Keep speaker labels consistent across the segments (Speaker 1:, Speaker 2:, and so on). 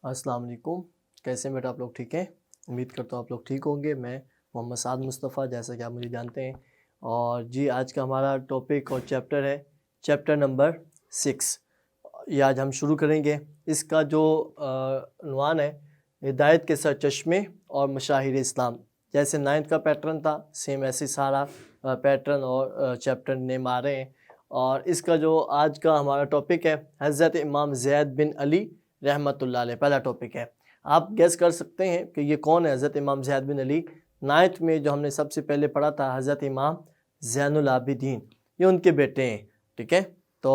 Speaker 1: السلام علیکم، کیسے ہیں بیٹا آپ لوگ؟ ٹھیک ہیں؟ امید کرتا ہوں آپ لوگ ٹھیک ہوں گے۔ میں محمد سعد مصطفیٰ، جیسا کہ آپ مجھے جانتے ہیں، اور جی آج کا ہمارا ٹاپک اور چیپٹر ہے چیپٹر نمبر 6۔ یہ آج ہم شروع کریں گے۔ اس کا جو عنوان ہے ہدایت کے سرچشمے اور مشاہیر اسلام۔ جیسے 9th کا پیٹرن تھا، سیم ایسے سارا پیٹرن اور چیپٹر نیم آ رہے ہیں۔ اور اس کا جو آج کا ہمارا ٹاپک ہے حضرت امام زید بن علی رحمۃ اللہ علیہ، پہلا ٹاپک ہے۔ آپ گیس کر سکتے ہیں کہ یہ کون ہے حضرت امام زید بن علی؟ 9th میں جو ہم نے سب سے پہلے پڑھا تھا حضرت امام زین العابدین، یہ ان کے بیٹے ہیں، ٹھیک ہے؟ تو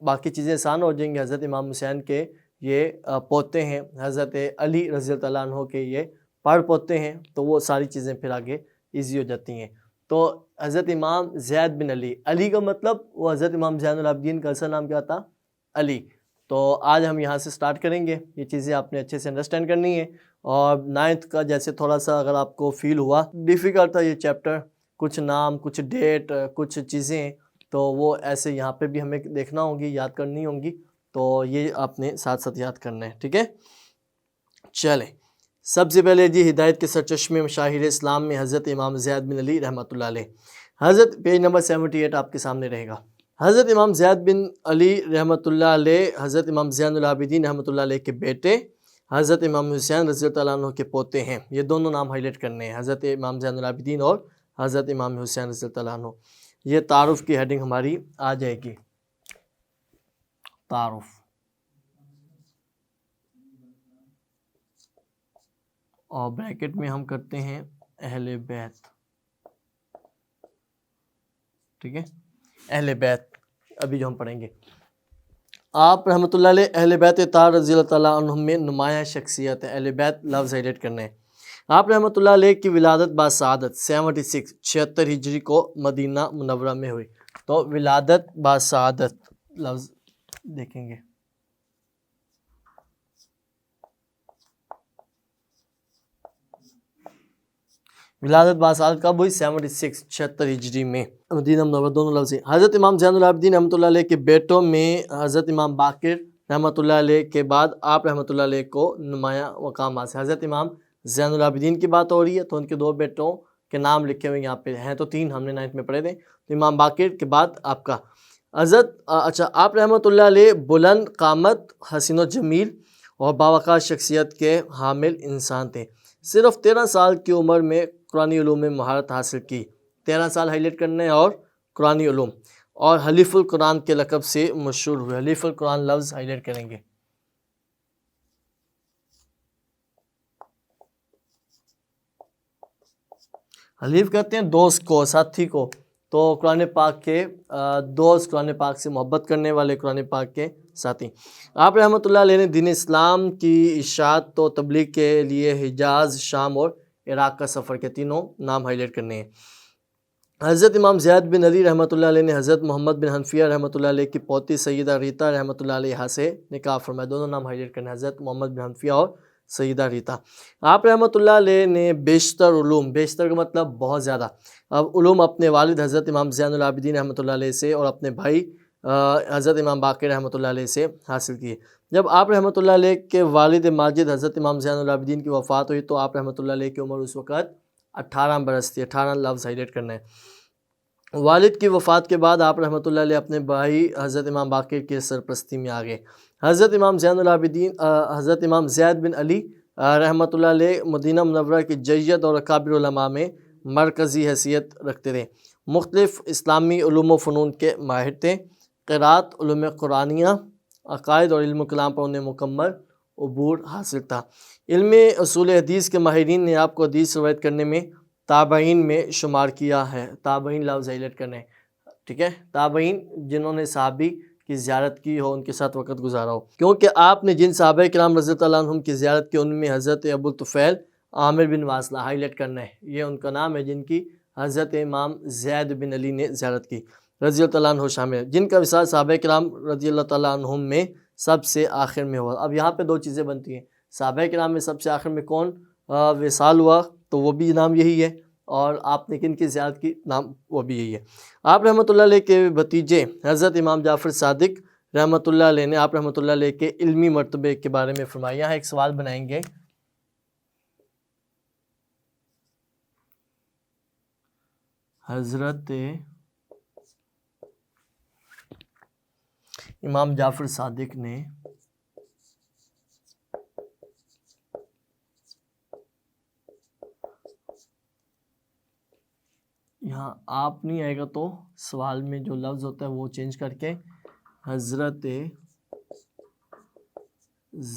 Speaker 1: باقی چیزیں آسان ہو جائیں گی۔ حضرت امام حسین کے یہ پوتے ہیں، حضرت علی رضی اللہ عنہ کے یہ پڑ پوتے ہیں، تو وہ ساری چیزیں پھر آگے ایزی ہو جاتی ہیں۔ تو حضرت امام زید بن علی، علی کا مطلب وہ حضرت امام زین العابدین کا اصل نام کیا تھا؟ علی۔ تو آج ہم یہاں سے سٹارٹ کریں گے، یہ چیزیں آپ نے اچھے سے انڈرسٹینڈ کرنی ہے۔ اور 9th کا جیسے تھوڑا سا اگر آپ کو فیل ہوا ڈیفیکلٹ تھا یہ چیپٹر، کچھ نام، کچھ ڈیٹ، کچھ چیزیں، تو وہ ایسے یہاں پہ بھی ہمیں دیکھنا ہوں گی، یاد کرنی ہوں گی، تو یہ آپ نے ساتھ ساتھ یاد کرنا ہے، ٹھیک ہے؟ چلیں، سب سے پہلے جی ہدایت کے سرچشمے مشاہیر اسلام میں حضرت امام زید بن علی رحمۃ اللہ علیہ۔ حضرت پیج نمبر 78 آپ کے سامنے رہے گا۔ حضرت امام زید بن علی رحمۃ اللہ علیہ حضرت امام زین العابدین رحمۃ اللہ علیہ کے بیٹے، حضرت امام حسین رضی اللہ عنہ کے پوتے ہیں۔ یہ دونوں نام ہائی لائٹ کرنے ہیں، حضرت امام زین العابدین اور حضرت امام حسین رضی اللہ عنہ۔ یہ تعارف کی ہیڈنگ ہماری آ جائے گی، تعارف۔ اور بریکٹ میں ہم کرتے ہیں اہل بیت، ٹھیک ہے؟ اہل بیت ابھی جو ہم پڑھیں گے۔ آپ رحمۃ اللہ علیہ اہل بیت اطہار رضی اللہ تعالیٰ عنہ میں نمایاں شخصیت ہے۔ اہل بیت لفظ ہائلائٹ کرنے ہیں۔ آپ رحمۃ اللہ علیہ کی ولادت باسعادت 76 ہجری کو مدینہ منورہ میں ہوئی۔ تو ولادت باسعادت لفظ دیکھیں گے، ولادت باسعادت کب ہوئی؟ 76 ہجری میں، مدینہ منورہ، دونوں لفظ ہیں۔ حضرت امام زین العابدین رحمۃ اللہ علیہ کے بیٹوں میں حضرت امام باقر رحمۃ اللہ علیہ کے بعد آپ رحمۃ اللہ علیہ کو نمایاں مقام حاصل۔ حضرت امام زین العابدین کی بات ہو رہی ہے، تو ان کے 2 بیٹوں کے نام لکھے ہوئے یہاں پہ ہیں، تو 3 ہم نے 9th میں پڑھے تھے۔ تو امام باقر کے بعد آپ کا آپ رحمۃ اللہ علیہ بلند قامت، حسین و جمیل اور باوقار شخصیت کے حامل انسان تھے۔ صرف 13 سال کی عمر میں قرآنی علوم میں مہارت حاصل کی۔ 13 سال ہائی لائٹ کرنے، اور قرآنی علوم، اور حلیف القرآن کے لقب سے مشہور ہوئے۔ حلیف القرآن لفظ ہائی لائٹ کریں گے۔ حلیف کہتے ہیں دوست کو، ساتھی کو۔ تو قرآن پاک کے دوست، قرآن پاک سے محبت کرنے والے، قرآن پاک کے ساتھی۔ آپ رحمۃ اللہ علیہ نے دین اسلام کی اشاعت و تبلیغ کے لیے حجاز، شام اور عراق کا سفر کے 3 نام ہائی لائٹ کرنے ہیں۔ حضرت امام زید بن علی رحمۃ اللہ علیہ نے حضرت محمد بن حنفیہ رحمۃ اللہ علیہ کی پوتی سیدہ ریتا رحمۃ اللہ علیہ سے نکاح فرمایا۔ دونوں نام ہائی لائٹ کرنے ہیں، حضرت محمد بن حنفیہ اور سیدہ ریتا۔ آپ رحمۃ اللہ علیہ نے بیشتر علوم، بیشتر کا مطلب بہت زیادہ، علوم اپنے والد حضرت امام زین العابدین رحمۃ اللہ علیہ سے اور اپنے بھائی حضرت امام باقر رحمۃ اللہ علیہ سے حاصل کیے۔ جب آپ رحمۃ اللہ علیہ کے والد ماجد حضرت امام زین العابدین کی وفات ہوئی، تو آپ رحمۃ اللہ علیہ کی عمر اس وقت 18 برس تھی۔ 18 لفظ ہائی لائٹ کرنا ہے۔ والد کی وفات کے بعد آپ رحمۃ اللہ علیہ اپنے بھائی حضرت امام باقر کی سرپرستی میں آ گئے۔ حضرت امام زین العابدین، حضرت امام زید بن علی رحمۃ اللہ علیہ مدینہ منورہ کی جید اور اکابر علماء میں مرکزی حیثیت رکھتے تھے۔ مختلف اسلامی علوم و فنون کے ماہر تھے۔ قرات، علوم قرآنیہ، عقائد اور علم کلام پر انہیں مکمل عبور حاصل تھا۔ علم اصول حدیث کے ماہرین نے آپ کو حدیث روایت کرنے میں تابعین میں شمار کیا ہے۔ تابعین لفظ ہائلائٹ کرنے، ٹھیک ہے؟ تابعین جنہوں نے صحابی کی زیارت کی ہو، ان کے ساتھ وقت گزارا ہو، کیونکہ آپ نے جن صحابہ کرام رضی اللہ عنہم کی زیارت کی ان میں حضرت ابو طفیل عامر بن واصلہ ہائی لائٹ کرنا ہے، یہ ان کا نام ہے جن کی حضرت امام زید بن علی نے زیارت کی، رضی اللہ عنہ شامل ہے، جن کا وصال صحابہ کرام رضی اللہ تعالیٰ عنہم میں سب سے آخر میں ہوا۔ اب یہاں پہ 2 چیزیں بنتی ہیں، صحابہ کرام میں سب سے آخر میں کون وصال ہوا، تو وہ بھی نام یہی ہے، اور آپ نے کن کی زیارت کی نام وہ بھی یہی ہے۔ آپ رحمۃ اللہ علیہ کے بھتیجے حضرت امام جعفر صادق رحمۃ اللہ علیہ نے آپ رحمۃ اللہ علیہ کے علمی مرتبے کے بارے میں فرمایا۔ یہاں ایک سوال بنائیں گے، حضرت امام جعفر صادق نے یہاں آپ نہیں آئے گا تو سوال میں جو لفظ ہوتا ہے وہ چینج کر کے حضرت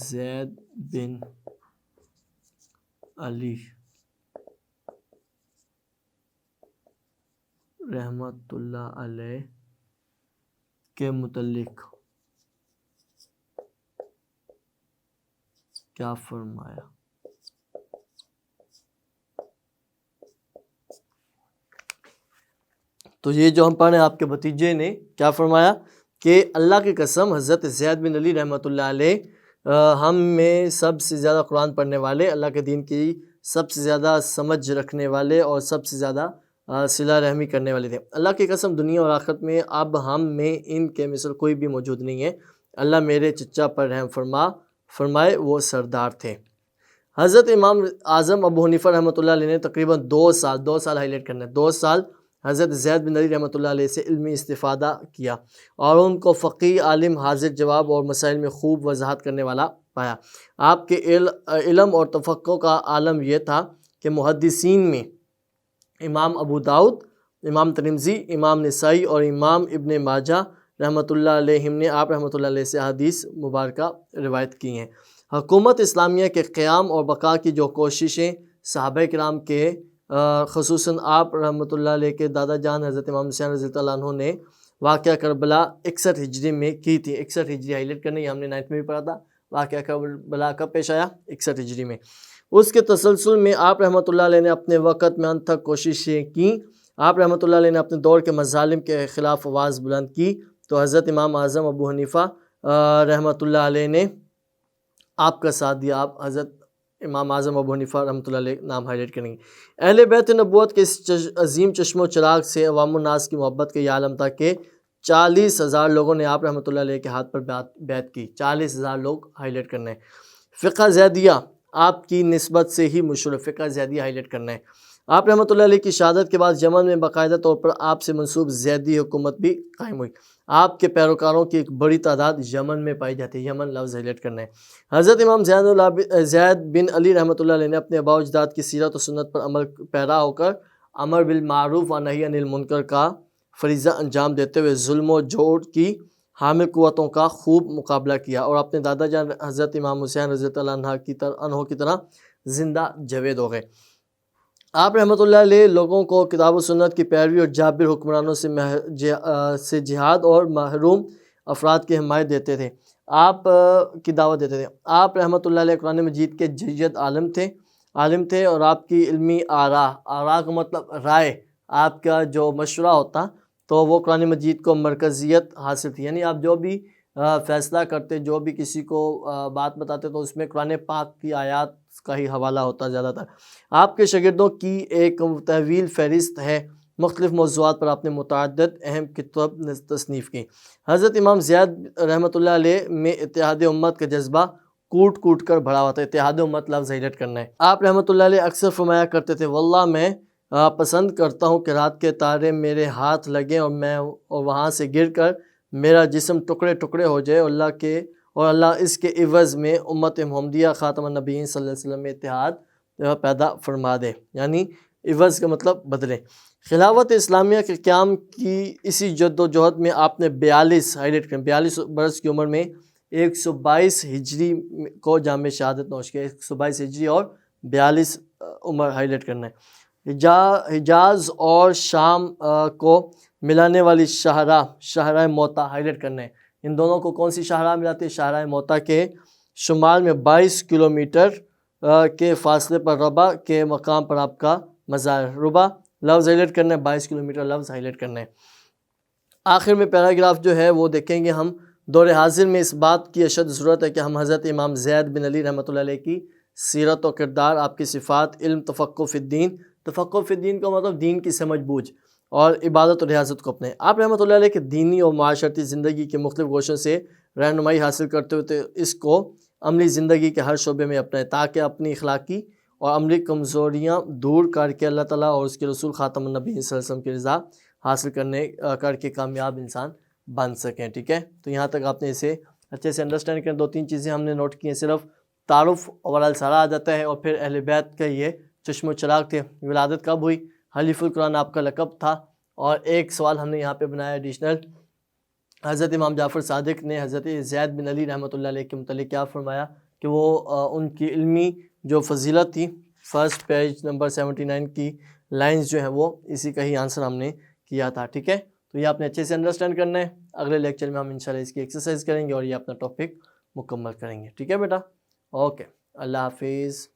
Speaker 1: زید بن علی رحمت اللہ علیہ کے متعلق کیا فرمایا۔ تو یہ جو ہم پڑھ رہے ہیں، آپ کے بھتیجے نے کیا فرمایا کہ اللہ کی قسم حضرت زید بن علی رحمۃ اللہ علیہ ہم میں سب سے زیادہ قرآن پڑھنے والے، اللہ کے دین کی سب سے زیادہ سمجھ رکھنے والے اور سب سے زیادہ صلہ رحمی کرنے والے تھے۔ اللہ کی قسم دنیا اور آخرت میں اب ہم میں ان کے مثل کوئی بھی موجود نہیں ہے۔ اللہ میرے چچا پر رحم فرمائے، وہ سردار تھے۔ حضرت امام اعظم ابو حنیفہ رحمۃ اللہ علیہ نے تقریباً 2 سال ہائی لائٹ کرنا ہے، 2 سال حضرت زید بن علی رحمۃ اللہ علیہ سے علمی استفادہ کیا اور ان کو فقیہ، عالم، حاضر جواب اور مسائل میں خوب وضاحت کرنے والا پایا۔ آپ کے علم اور تفقہ کا عالم یہ تھا کہ محدثین میں امام ابو داؤد، امام ترمذی، امام نسائی اور امام ابن ماجہ رحمۃ اللہ علیہم نے آپ رحمۃ اللہ علیہ سے حدیث مبارکہ روایت کی ہیں۔ حکومت اسلامیہ کے قیام اور بقا کی جو کوششیں صحابہ کرام کے خصوصاً آپ رحمۃ اللہ علیہ کے دادا جان حضرت امام حسین رضی اللہ عنہ نے واقعہ کربلا 61 ہجری میں کی تھی۔ 61 ہجری ہائی لائٹ کرنے، یہ ہم نے 9 میں بھی پڑھا تھا۔ واقعہ کربلا کب پیش آیا؟ 61 ہجری میں۔ اس کے تسلسل میں آپ رحمۃ اللہ علیہ نے اپنے وقت میں انتھک کوششیں کیں۔ آپ رحمۃ اللہ علیہ نے اپنے دور کے مظالم کے خلاف آواز بلند کی تو حضرت امام اعظم ابو حنیفہ رحمۃ اللہ علیہ نے آپ کا ساتھ دیا۔ آپ حضرت امام اعظم ابو حنیفہ رحمۃ اللہ علیہ نام ہائی لائٹ کریں گے۔ اہل بیت نبوت کے اس عظیم چشم و چراغ سے عوام الناس کی محبت کا یہ عالم تھا کہ 40,000 لوگوں نے آپ رحمۃ اللہ علیہ کے ہاتھ پر بیعت کی۔ 40,000 لوگ ہائی لائٹ کرنا ہے۔ فقہ زیدیہ آپ کی نسبت سے ہی مشہور ہے، فقہ زیدیہ ہائی لائٹ کرنا ہے۔ آپ رحمۃ اللہ علیہ کی شہادت کے بعد یمن میں باقاعدہ طور پر آپ سے منسوب زیدی حکومت بھی قائم ہوئی۔ آپ کے پیروکاروں کی ایک بڑی تعداد یمن میں پائی جاتی ہے۔ یمن لفظ ہائی لائٹ کرنا ہے۔ حضرت امام زید بن علی رحمۃ اللہ علیہ نے اپنے آباء و اجداد کی سیرت و سنت پر عمل پیرا ہو کر امر بالمعروف و نہی عن المنکر کا فریضہ انجام دیتے ہوئے ظلم و جور کی حامل قوتوں کا خوب مقابلہ کیا اور اپنے دادا جان حضرت امام حسین رضی اللہ عنہ کی طرح زندہ جاوید ہو گئے۔ آپ رحمۃ اللہ علیہ لوگوں کو کتاب و سنت کی پیروی اور جابر حکمرانوں سے جہاد اور محروم افراد کی حمایت دیتے تھے، آپ کی دعوت دیتے تھے۔ آپ رحمۃ اللہ علیہ قرآن مجید کے جید عالم تھے اور آپ کی علمی آراء کا مطلب رائے، آپ کا جو مشورہ ہوتا تو وہ قرآن مجید کو مرکزیت حاصل تھی، یعنی آپ جو بھی فیصلہ کرتے، جو بھی کسی کو بات بتاتے تو اس میں قرآن پاک کی آیات کا ہی حوالہ ہوتا زیادہ تر۔ آپ کے شاگردوں کی ایک طویل فہرست ہے، مختلف موضوعات پر آپ نے متعدد اہم کتب تصنیف کی۔ حضرت امام زید رحمۃ اللہ علیہ میں اتحاد امت کا جذبہ کوٹ کر بھرا ہوا تھا۔ اتحاد امت لفظ ہائی لائٹ کرنا ہے۔ آپ رحمۃ اللہ علیہ اکثر فرمایا کرتے تھے، واللہ میں پسند کرتا ہوں کہ رات کے تارے میرے ہاتھ لگیں اور وہاں سے گر کر میرا جسم ٹکڑے ٹکڑے ہو جائے، اور اللہ اس کے عوض میں امت محمدیہ خاتم النبیین صلی اللہ علیہ وسلم میں اتحاد پیدا فرما دے، یعنی عوض کا مطلب بدلے۔ خلافت اسلامیہ کے قیام کی اسی جد و جہد میں آپ نے 42 برس کی عمر میں 122 ہجری کو جامع شہادت نوش کیا۔ 122 ہجری اور 42 عمر ہائی لائٹ کرنا ہے۔ حجاز اور شام کو ملانے والی شاہراہ موتا ہائی لائٹ کرنا ہے۔ ان دونوں کو کون سی شاہراہ ملاتی ہے؟ شاہراہ موتا کے شمال میں 22 کلومیٹر کے فاصلے پر ربا کے مقام پر آپ کا مزار۔ ربا لفظ ہائی لائٹ کرنا ہے، 22 کلومیٹر لفظ ہائی لائٹ کرنا ہے۔ آخر میں پیراگراف جو ہے وہ دیکھیں گے ہم۔ دور حاضر میں اس بات کی اشد ضرورت ہے کہ ہم حضرت امام زید بن علی رحمۃ اللہ علیہ کی سیرت و کردار، آپ کی صفات، علم، تفقہ فی الدین، تفقہ فی الدین کا مطلب دین کی سمجھ بوجھ اور عبادت و ریاضت کو اپنے. آپ رحمۃ اللہ علیہ کے دینی اور معاشرتی زندگی کے مختلف گوشوں سے رہنمائی حاصل کرتے ہوئے اس کو عملی زندگی کے ہر شعبے میں اپنائیں تاکہ اپنی اخلاقی اور عملی کمزوریاں دور کر کے اللہ تعالیٰ اور اس کے رسول خاتم النبی صلی اللہ علیہ وسلم کی رضا حاصل کر کے کامیاب انسان بن سکیں. ٹھیک ہے، تو یہاں تک آپ نے اسے اچھے سے انڈرسٹینڈ کریں. 2-3 چیزیں ہم نے نوٹ کی ہیں. صرف تعارف اوورال سارا آ جاتا ہے، اور پھر اہل بیت کا یہ چشم و چراغ تھے. ولادت کب ہوئی؟ حلیف القرآن آپ کا لقب تھا. اور ایک سوال ہم نے یہاں پہ بنایا ایڈیشنل، حضرت امام جعفر صادق نے حضرت زید بن علی رحمۃ اللہ علیہ کے متعلق کیا فرمایا کہ وہ ان کی علمی جو فضیلت تھی، فرسٹ پیج نمبر 79 کی لائنز جو ہیں وہ اسی کا ہی آنسر ہم نے کیا تھا. ٹھیک ہے، تو یہ آپ نے اچھے سے انڈرسٹینڈ کرنا ہے. اگلے لیکچر میں ہم انشاءاللہ اس کی ایکسرسائز کریں گے اور یہ اپنا ٹاپک مکمل کریں گے. ٹھیک ہے بیٹا، اوکے، اللہ حافظ.